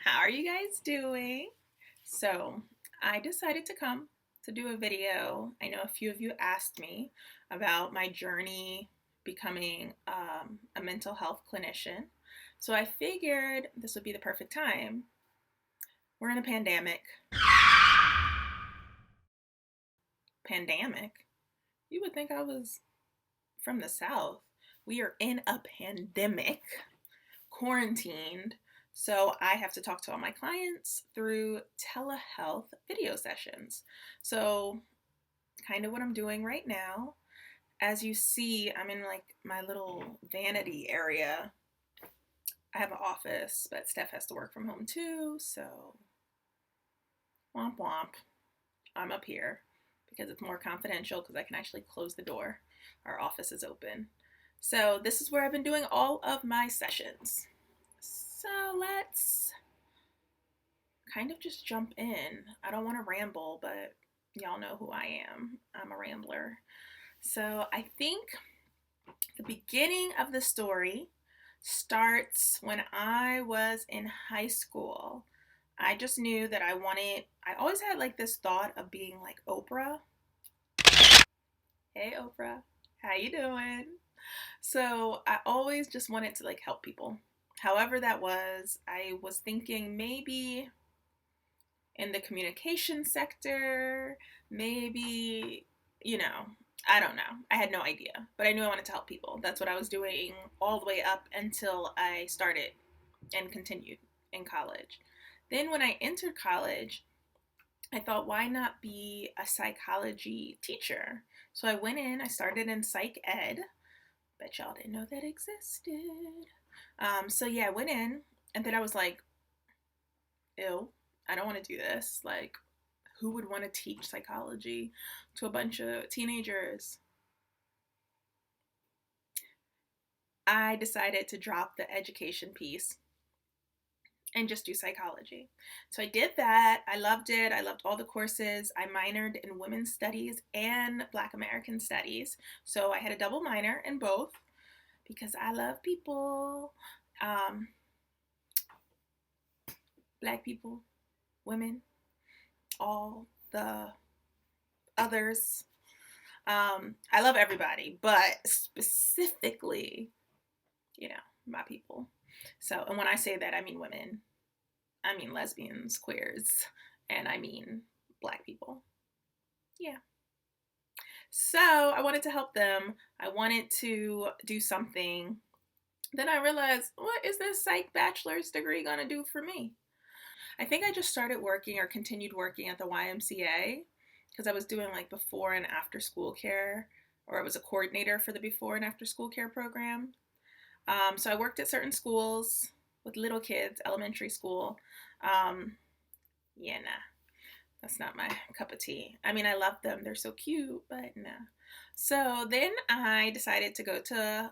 How are you guys doing? So, I decided to come to do a video. I know a few of you asked me about my journey becoming a mental health clinician. So, I figured this would be the perfect time. We're in a pandemic. Pandemic? You would think I was from the South. We are in a pandemic, quarantined. So I have to talk to all my clients through telehealth video sessions. So, kind of what I'm doing right now. As you see, I'm in like my little vanity area. I have an office, but Steph has to work from home too. So, womp womp. I'm up here because it's more confidential because I can actually close the door. Our office is open. So, this is where I've been doing all of my sessions. So, let's kind of just jump in. I don't want to ramble, but y'all know who I am. I'm a rambler. So I think the beginning of the story starts when I was in high school. I just knew that I always had like this thought of being like Oprah. Hey Oprah, how you doing? So I always just wanted to like help people. However that was, I was thinking maybe in the communication sector, maybe, you know, I don't know. I had no idea, but I knew I wanted to help people. That's what I was doing all the way up until I started and continued in college. Then when I entered college, I thought, why not be a psychology teacher? So I went in, I started in psych ed. Bet y'all didn't know that existed. So yeah, I went in, and then I was like, ew, I don't want to do this. Like, who would want to teach psychology to a bunch of teenagers? I decided to drop the education piece and just do psychology. So I did that. I loved it. I loved all the courses. I minored in women's studies and Black American studies. So I had a double minor in both because I love people, um, Black people, women, all the others. I love everybody, but specifically, my people. So, and when I say that, I mean women, I mean lesbians, queers, and I mean Black people. Yeah. So I wanted to help them. I wanted to do something. Then I realized, what is this psych bachelor's degree gonna do for me? I think I just started working or continued working at the YMCA because I was doing like before and after school care, or I was a coordinator for the before and after school care program. So I worked at certain schools with little kids, elementary school. Yeah, nah, that's not my cup of tea. I mean, I love them, they're so cute, but nah. So then I decided to go to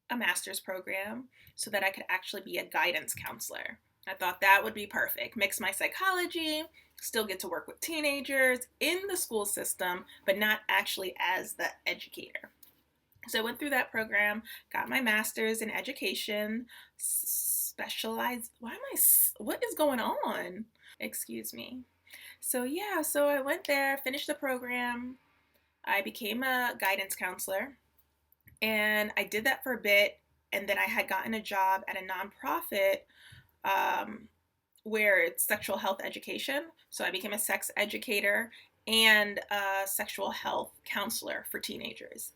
a master's program so that I could actually be a guidance counselor. I thought that would be perfect. Mix my psychology, still get to work with teenagers in the school system, but not actually as the educator. So I went through that program, got my master's in education, specialized. What is going on? Excuse me. So yeah, so I went there, finished the program. I became a guidance counselor, and I did that for a bit. And then I had gotten a job at a nonprofit where it's sexual health education. So I became a sex educator and a sexual health counselor for teenagers.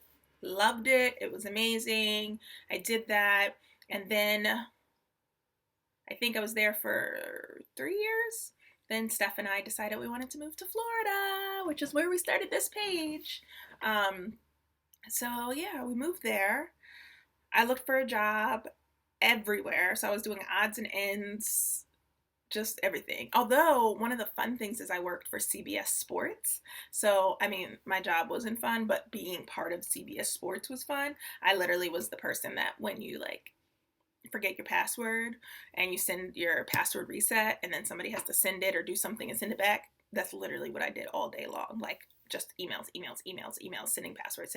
Loved it. It was amazing. I did that. And then I think I was there for 3 years. Then Steph and I decided we wanted to move to Florida, which is where we started this page. So yeah, we moved there. I looked for a job everywhere. So I was doing odds and ends, just everything. Although one of the fun things is I worked for CBS Sports. So, I mean, my job wasn't fun, but being part of CBS Sports was fun. I literally was the person that when you like forget your password and you send your password reset and then somebody has to send it or do something and send it back, that's literally what I did all day long. Like just emails, sending passwords.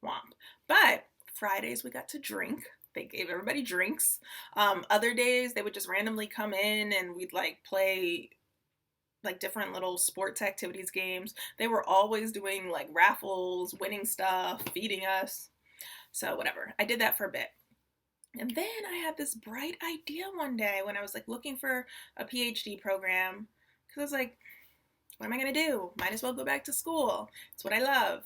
Womp. But Fridays we got to drink. They gave everybody drinks. Other days they would just randomly come in and we'd like play like different little sports activities games. They were always doing like raffles, winning stuff, feeding us. So whatever. I did that for a bit. And then I had this bright idea one day when I was like looking for a PhD program because I was like, what am I going to do? Might as well go back to school. It's what I love.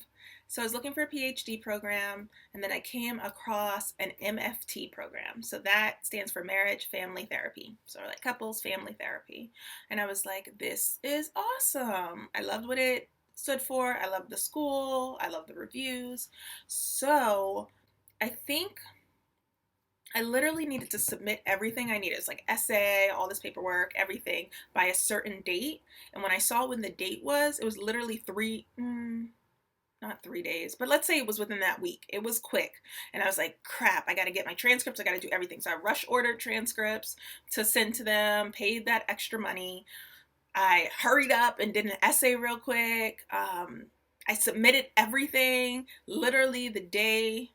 So I was looking for a PhD program, and then I came across an MFT program. So that stands for Marriage Family Therapy. So like couples family therapy. And I was like, this is awesome. I loved what it stood for. I loved the school. I loved the reviews. So I think I literally needed to submit everything I needed. It's like essay, all this paperwork, everything by a certain date. And when I saw when the date was, it was literally not 3 days, but let's say it was within that week. It was quick. And I was like, crap, I got to get my transcripts. I got to do everything. So I rush ordered transcripts to send to them, paid that extra money. I hurried up and did an essay real quick. I submitted everything literally the day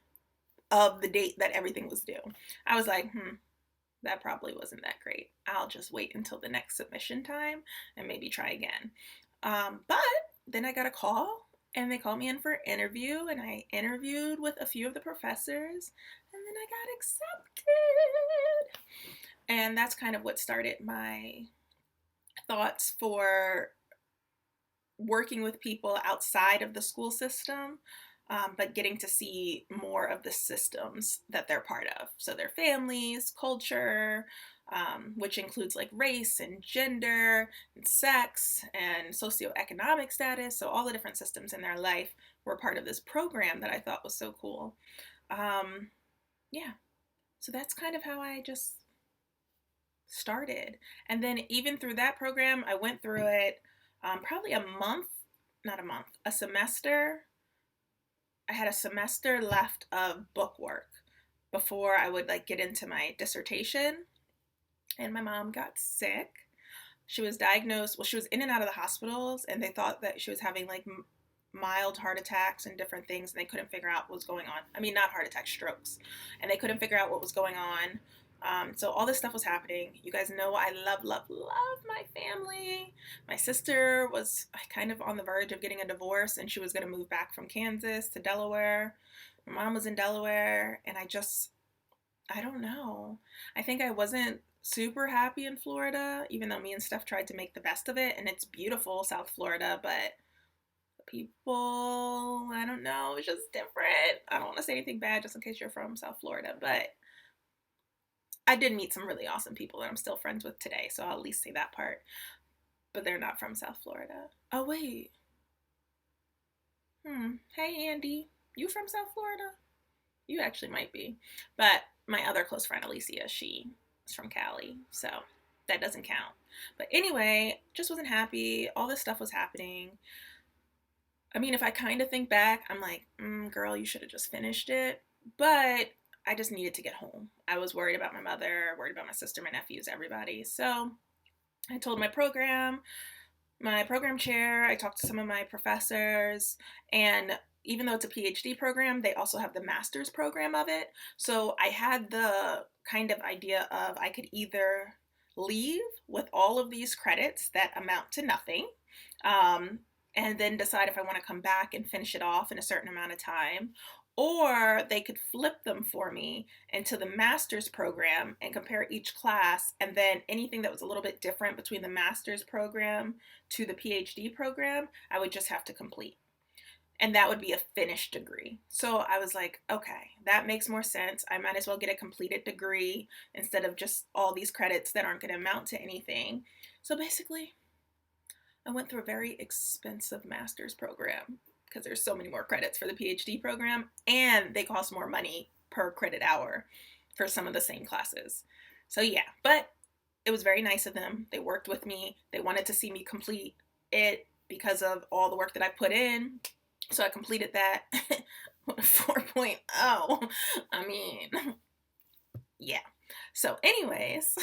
of the date that everything was due. I was like, that probably wasn't that great. I'll just wait until the next submission time and maybe try again. But then I got a call and they called me in for an interview and I interviewed with a few of the professors and then I got accepted. And that's kind of what started my thoughts for working with people outside of the school system. But getting to see more of the systems that they're part of. So their families, culture, which includes like race and gender and sex and socioeconomic status. So all the different systems in their life were part of this program that I thought was so cool. Yeah, so that's kind of how I just started. And then even through that program, I went through it probably a semester. I had a semester left of book work before I would like get into my dissertation. And my mom got sick. She was diagnosed, well, she was in and out of the hospitals and they thought that she was having like mild heart attacks and different things and they couldn't figure out what was going on. I mean, not heart attacks, strokes. And they couldn't figure out what was going on. So all this stuff was happening. You guys know I love my family. My sister was kind of on the verge of getting a divorce and she was going to move back from Kansas to Delaware. My mom was in Delaware and I don't know. I think I wasn't super happy in Florida, even though me and Steph tried to make the best of it. And it's beautiful, South Florida, but the people, I don't know, it's just different. I don't want to say anything bad just in case you're from South Florida, but I did meet some really awesome people that I'm still friends with today, so I'll at least say that part. But they're not from South Florida. Oh, wait. Hey, Andy. You from South Florida? You actually might be. But my other close friend, Alicia, she is from Cali, so that doesn't count. But anyway, just wasn't happy. All this stuff was happening. I mean, if I kind of think back, I'm like, girl, you should have just finished it. But I just needed to get home. I was worried about my mother, worried about my sister, my nephews, everybody. So I told my program chair, I talked to some of my professors, and even though it's a PhD program, they also have the master's program of it. So I had the kind of idea of I could either leave with all of these credits that amount to nothing, and then decide if I want to come back and finish it off in a certain amount of time, or they could flip them for me into the master's program and compare each class, and then anything that was a little bit different between the master's program to the PhD program, I would just have to complete. And that would be a finished degree. So I was like, okay, that makes more sense. I might as well get a completed degree instead of just all these credits that aren't going to amount to anything. So basically, I went through a very expensive master's program because there's so many more credits for the PhD program and they cost more money per credit hour for some of the same classes. So yeah, but it was very nice of them. They worked with me. They wanted to see me complete it because of all the work that I put in. So I completed that with a 4.0. I mean, yeah. So anyways,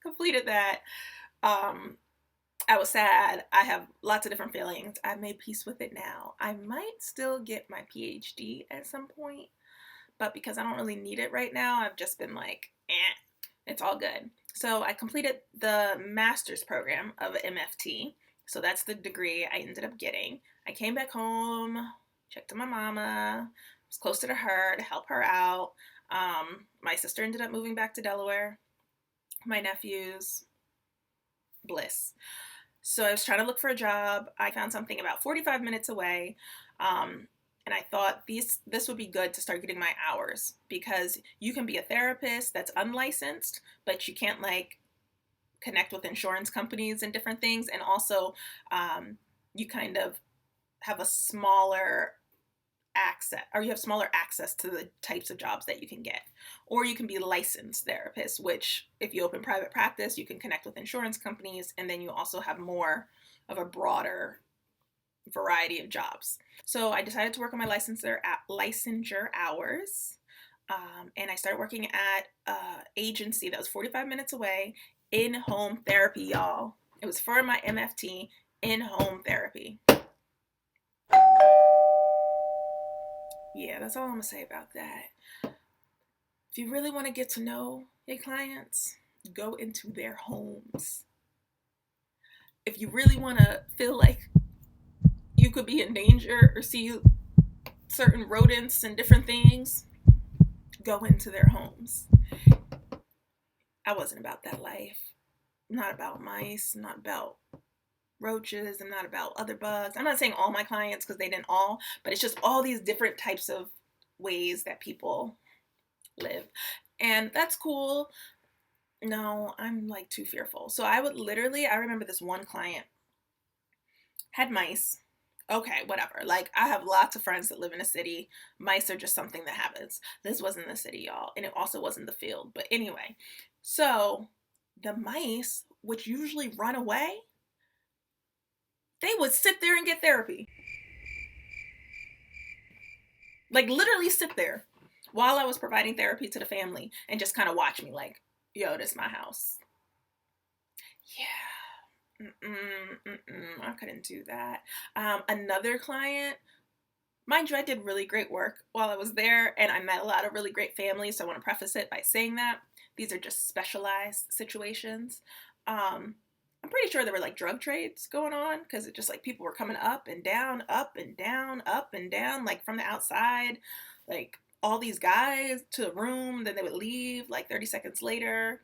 completed that. I was sad. I have lots of different feelings. I've made peace with it now. I might still get my PhD at some point, but because I don't really need it right now, I've just been like, it's all good. So I completed the master's program of MFT. So that's the degree I ended up getting. I came back home, checked on my mama, was closer to her to help her out. My sister ended up moving back to Delaware. My nephews, bliss. So I was trying to look for a job. I found something about 45 minutes away. And I thought this would be good to start getting my hours, because you can be a therapist that's unlicensed, but you can't like connect with insurance companies and different things. And also you kind of have a smaller access, or you have smaller access to the types of jobs that you can get. Or you can be a licensed therapist, which if you open private practice, you can connect with insurance companies, and then you also have more of a broader variety of jobs. So I decided to work on my licensure hours. And I started working at an agency that was 45 minutes away, in-home therapy, y'all. It was for my MFT, in-home therapy. Yeah, that's all I'm gonna say about that. If you really want to get to know your clients, go into their homes. If you really want to feel like you could be in danger or see certain rodents and different things, go into their homes. I wasn't about that life. I'm not about mice, I'm not about roaches, I'm not about other bugs. I'm not saying all my clients, because they didn't all, but it's just all these different types of ways that people live. And that's cool. No, I'm like too fearful. So I remember this one client had mice. Okay, whatever. Like, I have lots of friends that live in a city. Mice are just something that happens. This wasn't the city, y'all. And it also wasn't the field. But anyway, so the mice, which usually run away, they would sit there and get therapy. Like, literally sit there while I was providing therapy to the family and just kind of watch me like, yo, this is my house. Yeah. I couldn't do that. Another client, mind you, I did really great work while I was there, and I met a lot of really great families, so I want to preface it by saying that these are just specialized situations. I'm pretty sure there were like drug trades going on, because it just like people were coming up and down, up and down, up and down, like from the outside, like all these guys to a room, then they would leave like 30 seconds later.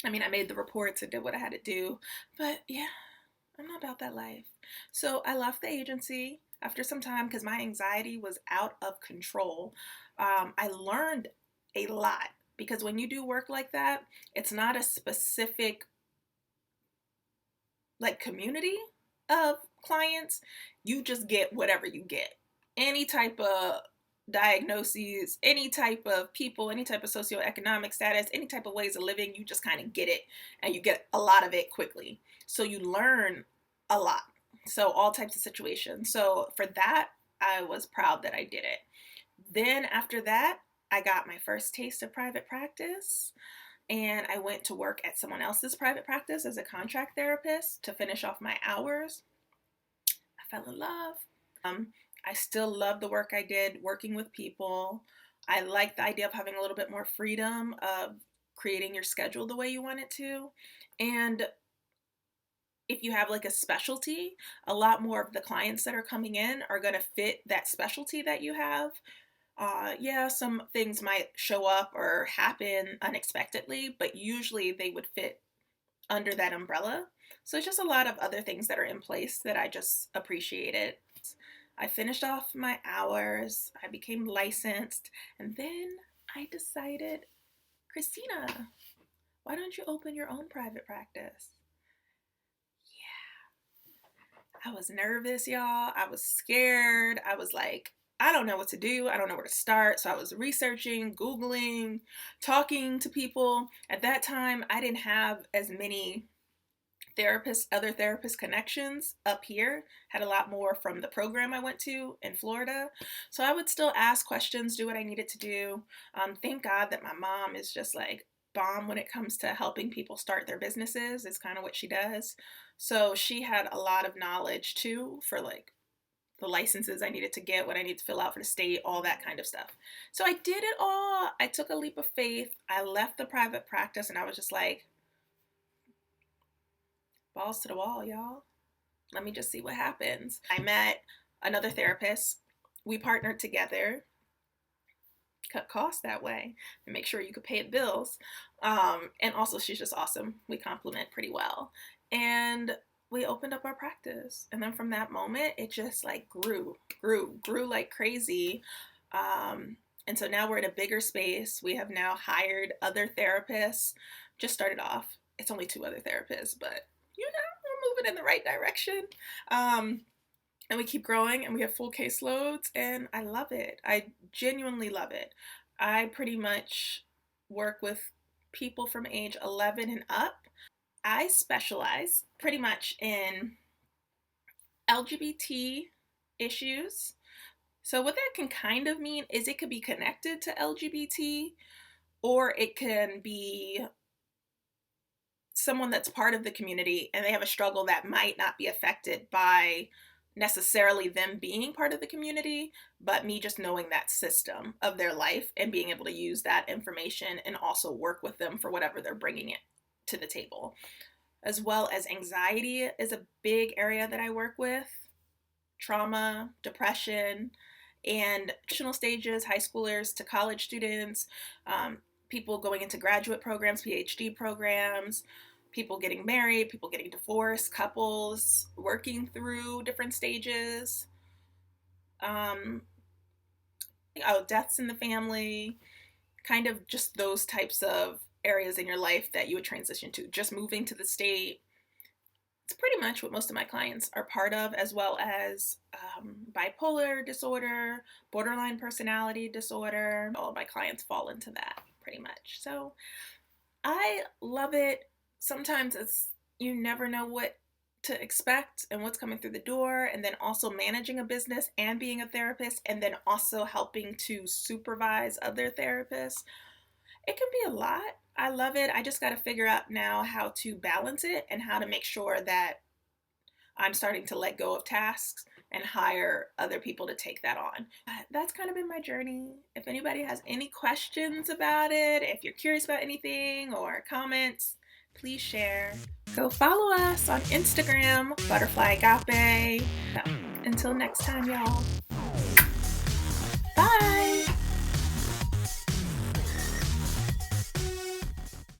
I mean, I made the reports and did what I had to do, but yeah, I'm not about that life. So I left the agency after some time because my anxiety was out of control. I learned a lot, because when you do work like that, it's not a specific like community of clients. You just get whatever you get. Any type of diagnoses, any type of people, any type of socioeconomic status, any type of ways of living, you just kind of get it, and you get a lot of it quickly. So you learn a lot. So all types of situations. So for that, I was proud that I did it. Then after that, I got my first taste of private practice, and I went to work at someone else's private practice as a contract therapist to finish off my hours. I fell in love. I still love the work I did working with people. I like the idea of having a little bit more freedom of creating your schedule the way you want it to. And if you have like a specialty, a lot more of the clients that are coming in are going to fit that specialty that you have. Yeah, some things might show up or happen unexpectedly, but usually they would fit under that umbrella. So it's just a lot of other things that are in place that I just appreciated. I finished off my hours, I became licensed, and then I decided, Christina, why don't you open your own private practice? Yeah. I was nervous, y'all. I was scared. I was like, I don't know what to do. I don't know where to start. So I was researching, Googling, talking to people. At that time, I didn't have as many other therapist connections up here. Had a lot more from the program I went to in Florida. So I would still ask questions, do what I needed to do. Thank God that my mom is just like bomb when it comes to helping people start their businesses. It's kind of what she does. So she had a lot of knowledge too for like the licenses I needed to get, what I needed to fill out for the state, all that kind of stuff. So I did it all. I took a leap of faith. I left the private practice and I was just like, balls to the wall, y'all. Let me just see what happens. I met another therapist. We partnered together, cut costs that way, and make sure you could pay the bills. And also, she's just awesome. We complement pretty well. And we opened up our practice. And then from that moment, it just like grew like crazy. And so now we're in a bigger space. We have now hired other therapists. Just started off. It's only 2 other therapists, but we're moving in the right direction. And we keep growing and we have full caseloads and I love it. I genuinely love it. I pretty much work with people from age 11 and up. I specialize pretty much in LGBT issues. So what that can kind of mean is it could be connected to LGBT, or it can be someone that's part of the community and they have a struggle that might not be affected by necessarily them being part of the community, but me just knowing that system of their life and being able to use that information and also work with them for whatever they're bringing it to the table. As well as anxiety is a big area that I work with, trauma, depression, and transitional stages, high schoolers to college students, people going into graduate programs, PhD programs, people getting married, people getting divorced, couples working through different stages, deaths in the family, kind of just those types of areas in your life that you would transition to. Just moving to the state. It's pretty much what most of my clients are part of, as well as bipolar disorder, borderline personality disorder. All of my clients fall into that pretty much. So I love it. Sometimes you never know what to expect and what's coming through the door, and then also managing a business and being a therapist, and then also helping to supervise other therapists. It can be a lot. I love it. I just got to figure out now how to balance it and how to make sure that I'm starting to let go of tasks and hire other people to take that on. That's kind of been my journey. If anybody has any questions about it, if you're curious about anything or comments, please share. Go follow us on Instagram, Butterflyagape. Until next time, y'all. Bye.